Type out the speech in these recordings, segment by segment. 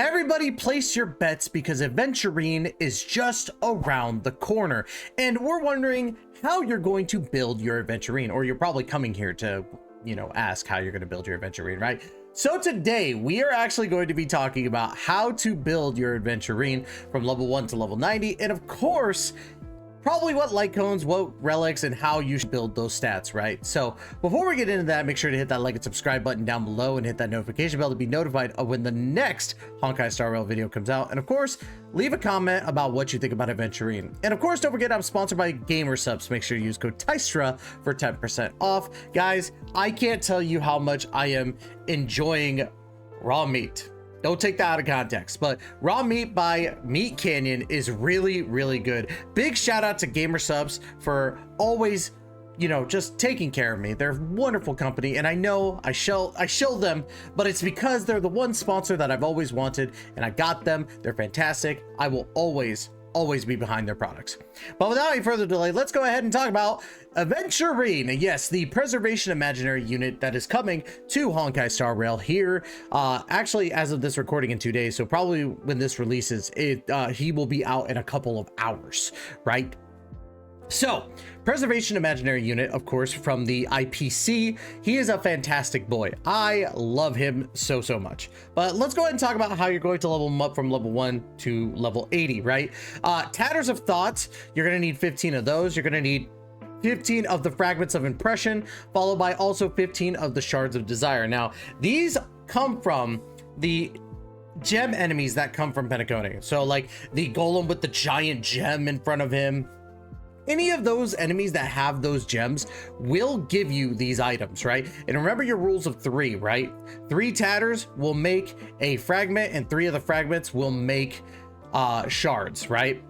Everybody place your bets because Aventurine is just around the corner. And we're wondering how you're going to build your Aventurine, or you're probably coming here to, ask how you're going to build your Aventurine, right? So today we are actually going to be talking about how to build your Aventurine from level 1 to level 90. And of course, probably what Lycaons, what relics, and how you should build those stats, right? So before we get into that, make sure to hit that like and subscribe button down below and hit that notification bell to be notified of when the next Honkai Star Rail video comes out. And of course, leave a comment about what you think about Aventurine. And of course, don't forget I'm sponsored by Gamersubs. Make sure you use code TYSTRA for 10% off. Guys, I can't tell you how much I am enjoying raw meat. Don't take that out of context, but raw meat by Meat Canyon is really, really good. Big shout out to Gamersubs for always, just taking care of me. They're a wonderful company, and I know I shill them, but it's because they're the one sponsor that I've always wanted, and I got them. They're fantastic. I will always be behind their products. But without any further delay, let's go ahead and talk about Aventurine. Yes, the Preservation Imaginary unit that is coming to Honkai Star Rail here. Actually, as of this recording in 2 days, so probably when this releases, he will be out in a couple of hours, right? So, Preservation Imaginary unit, of course, from the IPC. He is a fantastic boy. I love him so much. But let's go ahead and talk about how you're going to level him up from level 1 to level 80, right? Tatters of Thought, you're going to need 15 of those. You're going to need 15 of the Fragments of Impression, followed by also 15 of the Shards of Desire. Now, these come from the gem enemies that come from Penacony. So, like the golem with the giant gem in front of him. Any of those enemies that have those gems will give you these items, right? And remember your rules of 3, right? 3 tatters will make a fragment, and 3 of the fragments will make shards, right?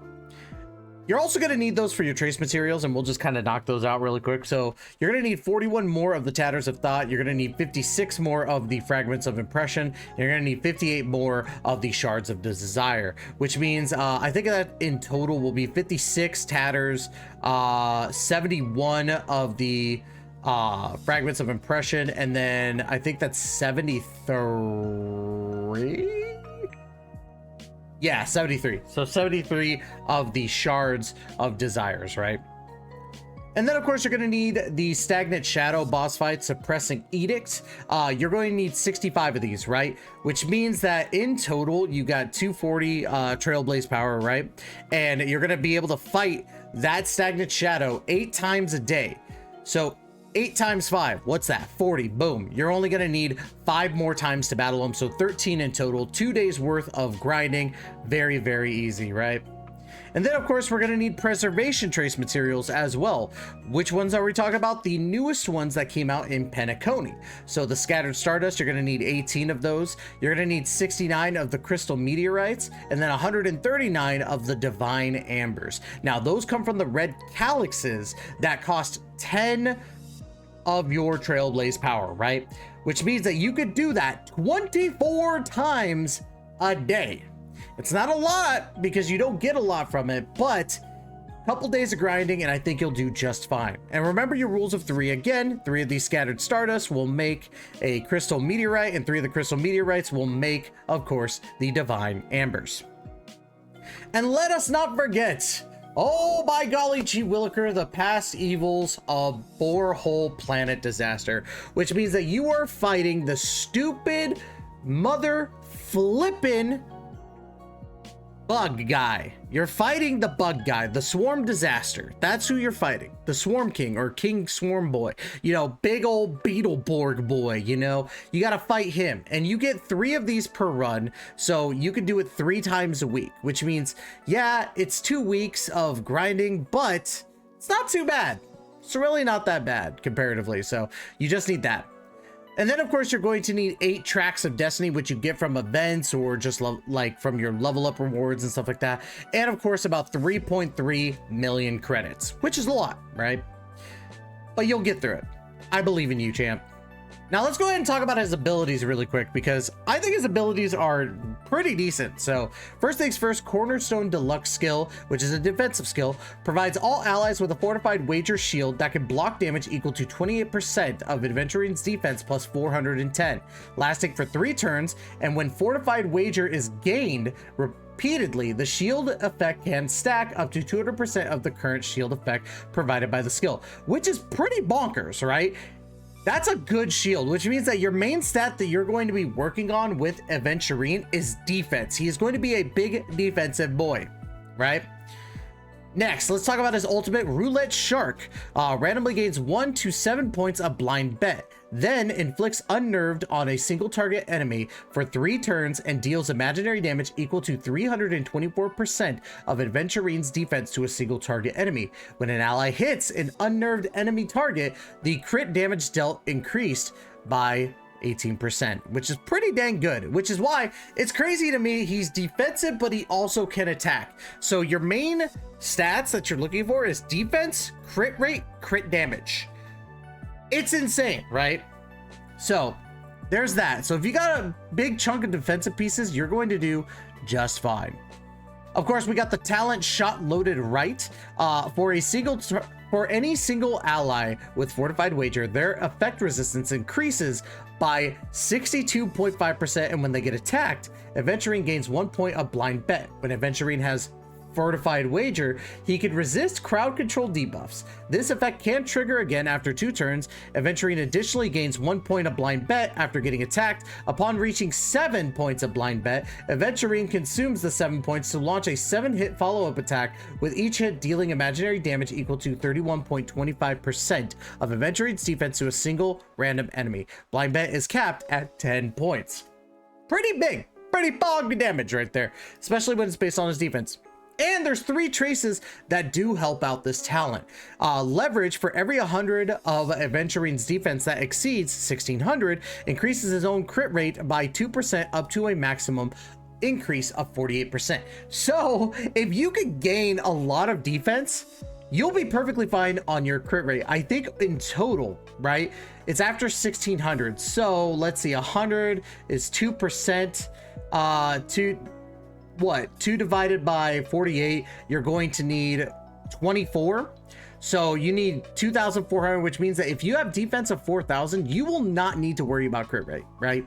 You're also going to need those for your trace materials, and we'll just kind of knock those out really quick. So you're going to need 41 more of the Tatters of Thought. You're going to need 56 more of the Fragments of Impression. And you're going to need 58 more of the Shards of Desire, which means I think that in total will be 56 Tatters, 71 of the Fragments of Impression, and then I think that's 73. Yeah, 73. So 73 of the Shards of Desires, right? And then, of course, you're going to need the Stagnant Shadow boss fight Suppressing Edict. You're going to need 65 of these, right? Which means that in total, you got 240 Trailblaze power, right? And you're going to be able to fight that Stagnant Shadow 8 times a day. So 8 times 5, what's that? 40. Boom. You're only going to need 5 more times to battle them. So 13 in total, 2 days worth of grinding. Very, very easy, right? And then, of course, we're going to need preservation trace materials as well. Which ones are we talking about? The newest ones that came out in Penacony. So the Scattered Stardust, you're going to need 18 of those. You're going to need 69 of the Crystal Meteorites, and then 139 of the Divine Ambers. Now, those come from the Red Calyxes that cost 10 of your Trailblaze power, right? Which means that you could do that 24 times a day. It's not a lot because you don't get a lot from it, but a couple days of grinding and I think you'll do just fine. And remember your rules of 3 again. 3 of these Scattered Stardust will make a Crystal Meteorite, and 3 of the Crystal Meteorites will make, of course, the Divine Ambers. And let us not forget, oh by golly gee williker, the past evils of Borehole Planet Disaster, which means that you are fighting the stupid mother flippin' bug guy. You're fighting the bug guy, the Swarm Disaster. That's who you're fighting. The Swarm King, or King Swarm Boy. Big old Beetleborg boy, you gotta fight him. And you get 3 of these per run, so you can do it 3 times a week, which means, yeah, it's 2 weeks of grinding, but it's not too bad. It's really not that bad comparatively, so you just need that. And then, of course, you're going to need 8 tracks of destiny, which you get from events or just like from your level up rewards and stuff like that. And of course, about 3.3 million credits, which is a lot, right? But you'll get through it. I believe in you, champ. Now let's go ahead and talk about his abilities really quick, because I think his abilities are pretty decent. So first things first, Cornerstone Deluxe skill, which is a defensive skill, provides all allies with a fortified wager shield that can block damage equal to 28% of Adventurine's defense plus 410, lasting for 3 turns, and when fortified wager is gained repeatedly, the shield effect can stack up to 200% of the current shield effect provided by the skill, which is pretty bonkers, right? That's a good shield, which means that your main stat that you're going to be working on with Aventurine is defense. He is going to be a big defensive boy, right? Next, let's talk about his ultimate, Roulette Shark. Randomly gains 1 to 7 points of blind bet, then inflicts unnerved on a single target enemy for 3 turns and deals imaginary damage equal to 324% of Adventurine's defense to a single target enemy. When an ally hits an unnerved enemy target, the crit damage dealt increased by 18%, which is pretty dang good, which is why it's crazy to me. He's defensive, but he also can attack. So your main stats that you're looking for is defense, crit rate, crit damage. It's insane, right? So there's that. So if you got a big chunk of defensive pieces, you're going to do just fine. Of course, we got the talent Shot Loaded Right. For any single ally with fortified wager, their effect resistance increases by 62.5%, and when they get attacked, Aventurine gains 1 point of blind bet. When Aventurine has fortified wager, he can resist crowd control debuffs. This effect can trigger again after 2 turns. Aventurine additionally gains 1 point of blind bet after getting attacked. Upon reaching 7 points of blind bet, Aventurine consumes the 7 points to launch a 7-hit follow-up attack, with each hit dealing imaginary damage equal to 31.25% of Aventurine's defense to a single random enemy. Blind bet is capped at 10 points. Pretty big, pretty bog damage right there, especially when it's based on his defense. And there's 3 traces that do help out this talent. Leverage: for every 100 of Aventurine's defense that exceeds 1600, increases his own crit rate by 2% up to a maximum increase of 48%. So if you could gain a lot of defense, you'll be perfectly fine on your crit rate. I think in total, right, it's after 1600. So let's see, 100 is 2%. 2 divided by 48, you're going to need 24. So you need 2,400, which means that if you have defense of 4,000, you will not need to worry about crit rate, right?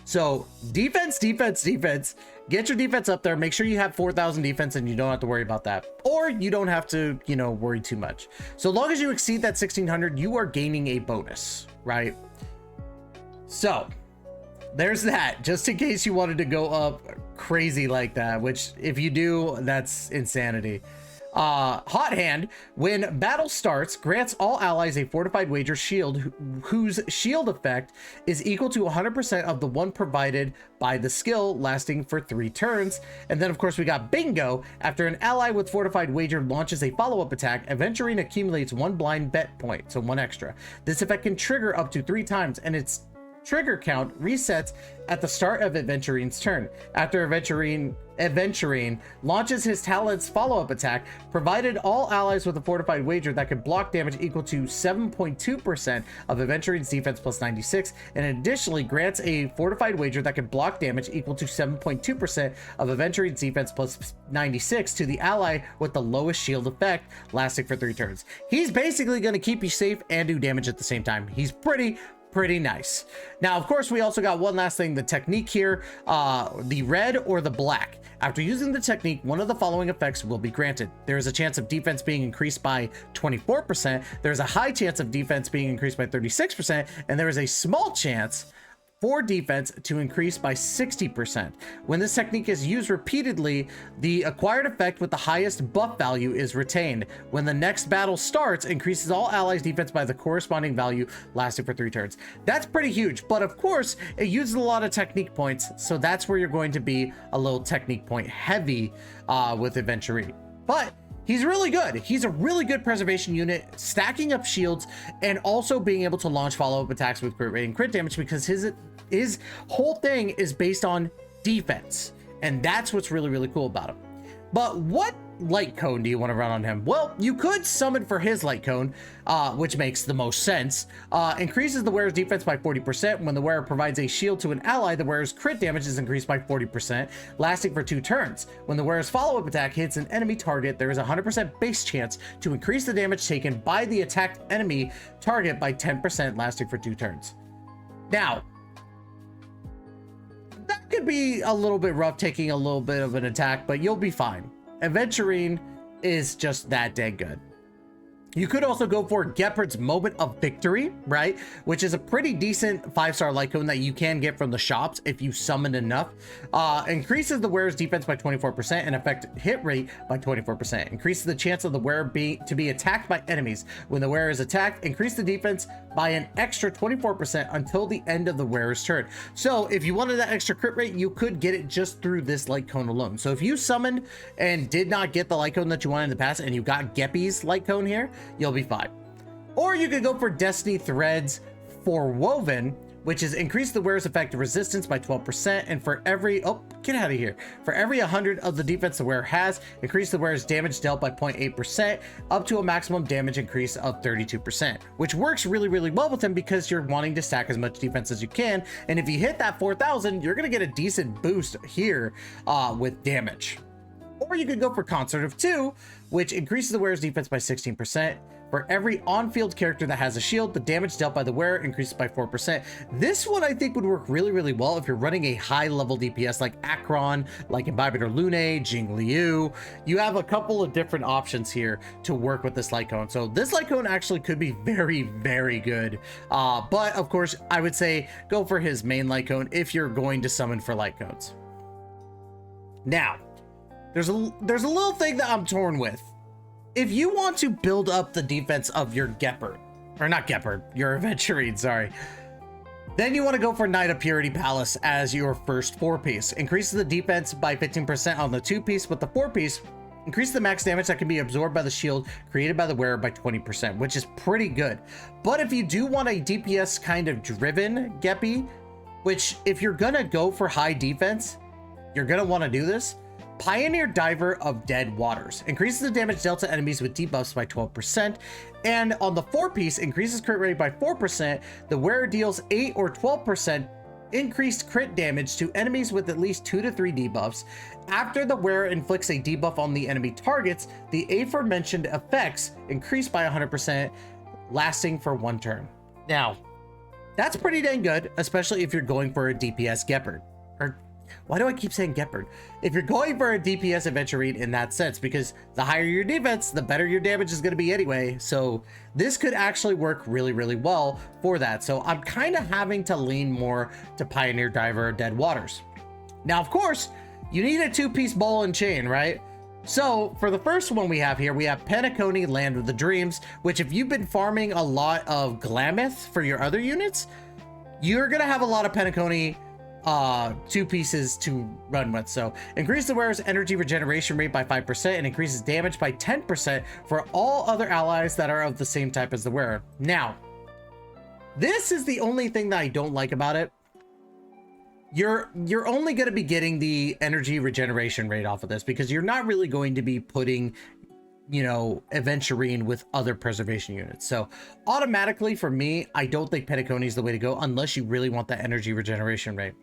So defense, defense, defense. Get your defense up there. Make sure you have 4,000 defense and you don't have to worry about that. Or you don't have to, you know, worry too much. So long as you exceed that 1,600, you are gaining a bonus, right? So there's that, just in case you wanted to go up crazy like that, which if you do, that's insanity. Hot Hand: when battle starts, grants all allies a fortified wager shield whose shield effect is equal to 100% of the one provided by the skill, lasting for 3 turns. And then of course we got Bingo: after an ally with fortified wager launches a follow-up attack, Aventurine accumulates 1 blind bet point, so 1 extra. This effect can trigger up to 3 times, and its trigger count resets at the start of Aventurine's turn. After Aventurine launches his talent's follow-up attack, provided all allies with a fortified wager that can block damage equal to 7.2% of Aventurine's defense plus 96, and additionally grants a fortified wager that can block damage equal to 7.2% of Aventurine's defense plus 96 to the ally with the lowest shield effect, lasting for 3 turns. He's basically going to keep you safe and do damage at the same time. He's pretty nice. Now of course we also got one last thing, the technique here, the red or the black. After using the technique, one of the following effects will be granted. There is a chance of defense being increased by 24%, there's a high chance of defense being increased by 36%, and there is a small chance for defense to increase by 60%. When this technique is used repeatedly, the acquired effect with the highest buff value is retained. When the next battle starts, increases all allies' defense by the corresponding value, lasting for 3 turns. That's pretty huge, but of course, it uses a lot of technique points, so that's where you're going to be a little technique point heavy with Aventurine. But he's really good. He's a really good preservation unit, stacking up shields and also being able to launch follow-up attacks with crit rate and crit damage, because his whole thing is based on defense, and that's what's really cool about him. But what light cone do you want to run on him? Well, you could summon for his light cone, which makes the most sense. Increases the wearer's defense by 40%. When the wearer provides a shield to an ally, the wearer's crit damage is increased by 40%, lasting for 2 turns. When the wearer's follow-up attack hits an enemy target, there is a 100% base chance to increase the damage taken by the attacked enemy target by 10%, lasting for 2 turns. Now, that could be a little bit rough, taking a little bit of an attack, but you'll be fine. Aventurine is just that dang good. You could also go for Gepard's Moment of Victory, right? Which is a pretty decent 5-star Lycaon that you can get from the shops if you summon enough. Increases the wearer's defense by 24% and effect hit rate by 24%. Increases the chance of the wearer to be attacked by enemies. When the wearer is attacked, increase the defense by an extra 24% until the end of the wearer's turn. So if you wanted that extra crit rate, you could get it just through this Lycaon alone. So if you summoned and did not get the Lycaon that you wanted in the past and you got Geppy's Lycaon here, you'll be fine. Or you could go for Destiny Threads for Woven, which is increase the wearer's effective resistance by 12%, and for every get out of here, for every 100 of the defense the wearer has, increase the wearer's damage dealt by 0.8% up to a maximum damage increase of 32%, which works really well with him because you're wanting to stack as much defense as you can, and if you hit that 4,000, you're gonna get a decent boost here with damage. Or you could go for Concert of 2, which increases the wearer's defense by 16%. For every on-field character that has a shield, the damage dealt by the wearer increases by 4%. This one I think would work really well if you're running a high-level DPS like Acheron, like Imbibitor Lune, Jingliu. You have a couple of different options here to work with this Lycaon. So this Lycaon actually could be very good. But of course, I would say go for his main Lycaon if you're going to summon for Lycaons. Now, there's a little thing that I'm torn with. If you want to build up the defense of your Gepard, or not Gepard, your Aventurine, sorry, then you want to go for Knight of Purity Palace as your first 4-piece. Increases the defense by 15% on the 2-piece, but the 4-piece increases the max damage that can be absorbed by the shield created by the wearer by 20%, which is pretty good. But if you do want a DPS kind of driven Geppy, which if you're gonna go for high defense, you're gonna want to do this. Pioneer Diver of Dead Waters increases the damage dealt to enemies with debuffs by 12%, and on the 4-piece increases crit rate by 4%. The wearer deals 8 or 12% increased crit damage to enemies with at least 2 to 3 debuffs. After the wearer inflicts a debuff on the enemy targets, the aforementioned effects increase by 100%, lasting for 1 turn. Now, that's pretty dang good, especially if you're going for a DPS Gepard. Or why do I keep saying Gepard? If you're going for a DPS Aventurine in that sense, because the higher your defense, the better your damage is going to be anyway. So this could actually work really well for that. So I'm kind of having to lean more to Pioneer Diver Dead Waters. Now, of course, you need a 2-piece ball and chain, right? So for the first one we have here, we have Penacony Land of the Dreams, which if you've been farming a lot of Glamoth for your other units, you're going to have a lot of Penacony 2 pieces to run with. So increase the wearer's energy regeneration rate by 5% and increases damage by 10% for all other allies that are of the same type as the wearer. Now, this is the only thing that I don't like about it. You're only going to be getting the energy regeneration rate off of this because you're not really going to be putting, you know, Aventurine with other preservation units. So automatically for me, I don't think Penacony is the way to go unless you really want that energy regeneration rate.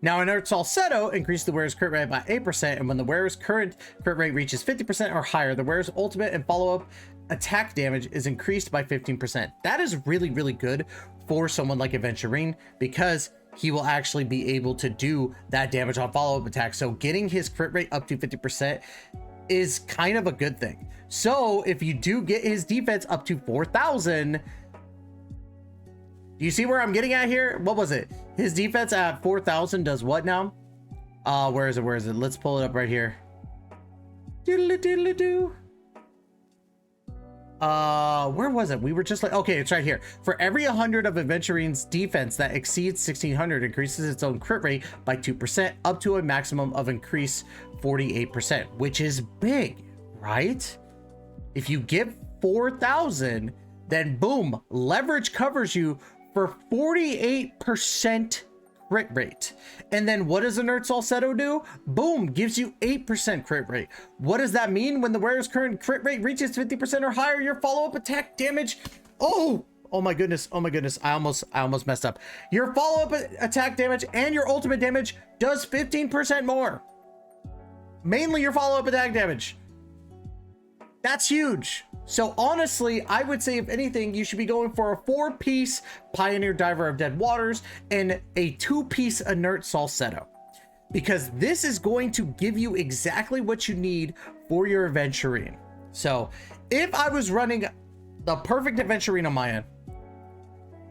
Now, in Earth's Salcedo, increase the wearer's crit rate by 8%, and when the wearer's current crit rate reaches 50% or higher, the wearer's ultimate and follow-up attack damage is increased by 15%. That is really good for someone like Aventurine because he will actually be able to do that damage on follow-up attack. So getting his crit rate up to 50% is kind of a good thing. So if you do get his defense up to 4,000, do you see where I'm getting at here? What was it? His defense at 4,000 does what now? Where is it? Let's pull it up right here. Doodle-doo. Where was it? We were just like, okay, it's right here. For every 100 of Aventurine's defense that exceeds 1,600, increases its own crit rate by 2% up to a maximum of increase 48%, which is big, right? If you give 4,000, then boom, leverage covers you for 48% crit rate. And then what does Inert Salcedo do? Boom, gives you 8% crit rate. What does that mean? When the wearer's current crit rate reaches 50% or higher, your follow-up attack damage... Oh my goodness, I almost messed up. Your follow-up attack damage and your ultimate damage does 15% more. Mainly your follow-up attack damage. That's huge. So honestly, I would say if anything, you should be going for a 4-piece Pioneer Diver of Dead Waters and a 2-piece Inert Salcedo, because this is going to give you exactly what you need for your Aventurine. So if I was running the perfect Aventurine on my end,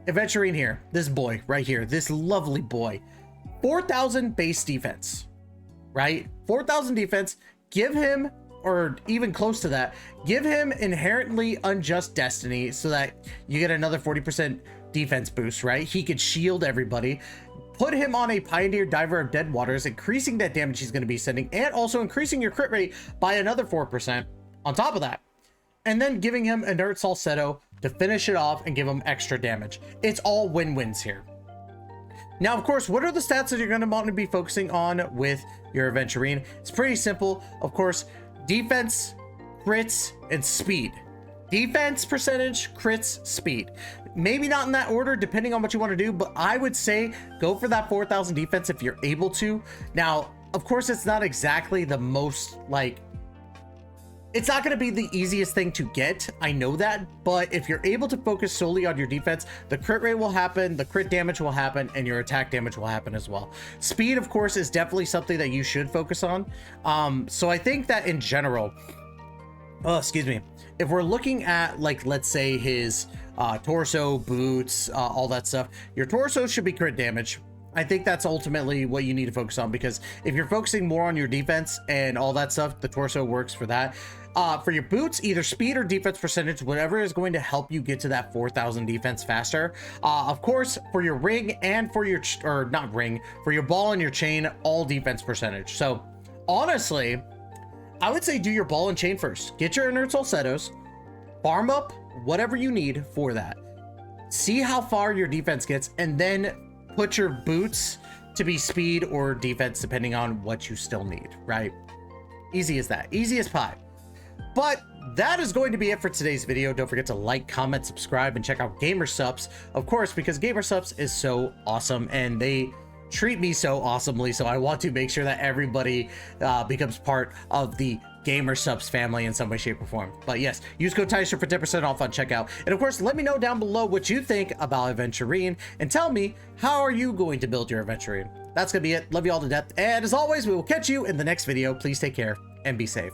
Aventurine here, this boy right here, this lovely boy, 4,000 base defense, right? 4,000 defense, give him, or even close to that, give him Inherently Unjust Destiny so that you get another 40% defense boost, right? He could shield everybody. Put him on a Pioneer Diver of Dead Waters, increasing that damage he's going to be sending, and also increasing your crit rate by another 4% on top of that. And then giving him Inert Salcedo to finish it off and give him extra damage. It's all win-wins here. Now, of course, what are the stats that you're going to want to be focusing on with your Aventurine? It's pretty simple. Of course, defense, crits, and speed. Defense percentage, crits, speed. Maybe not in that order, depending on what you want to do, but I would say go for that 4,000 defense if you're able to. Now, of course, it's not exactly the most, like, it's not going to be the easiest thing to get, I know that, but if you're able to focus solely on your defense, the crit rate will happen, the crit damage will happen, and your attack damage will happen as well. Speed, of course, is definitely something that you should focus on. So I think that in general, excuse me, if we're looking at, like, let's say his torso, boots, all that stuff, your torso should be crit damage. I think that's ultimately what you need to focus on, because if you're focusing more on your defense and all that stuff, the torso works for that. For your boots, either speed or defense percentage, whatever is going to help you get to that 4,000 defense faster. Of course, for your ring and for your, or not ring, for your ball and your chain, all defense percentage. So honestly, I would say do your ball and chain first. Get your Inert Salcedos, farm up whatever you need for that. See how far your defense gets, and then put your boots to be speed or defense, depending on what you still need, right? Easy as that, easy as pie. But that is going to be it for today's video. Don't forget to like, comment, subscribe, and check out Gamersupps, of course, because Gamersupps is so awesome and they treat me so awesomely. So I want to make sure that everybody becomes part of the Gamersupps family in some way, shape, or form. But yes, use code TYSHER for 10% off on checkout. And of course, let me know down below what you think about Aventurine, and tell me, how are you going to build your Aventurine? That's gonna be it. Love you all to death. And as always, we will catch you in the next video. Please take care and be safe.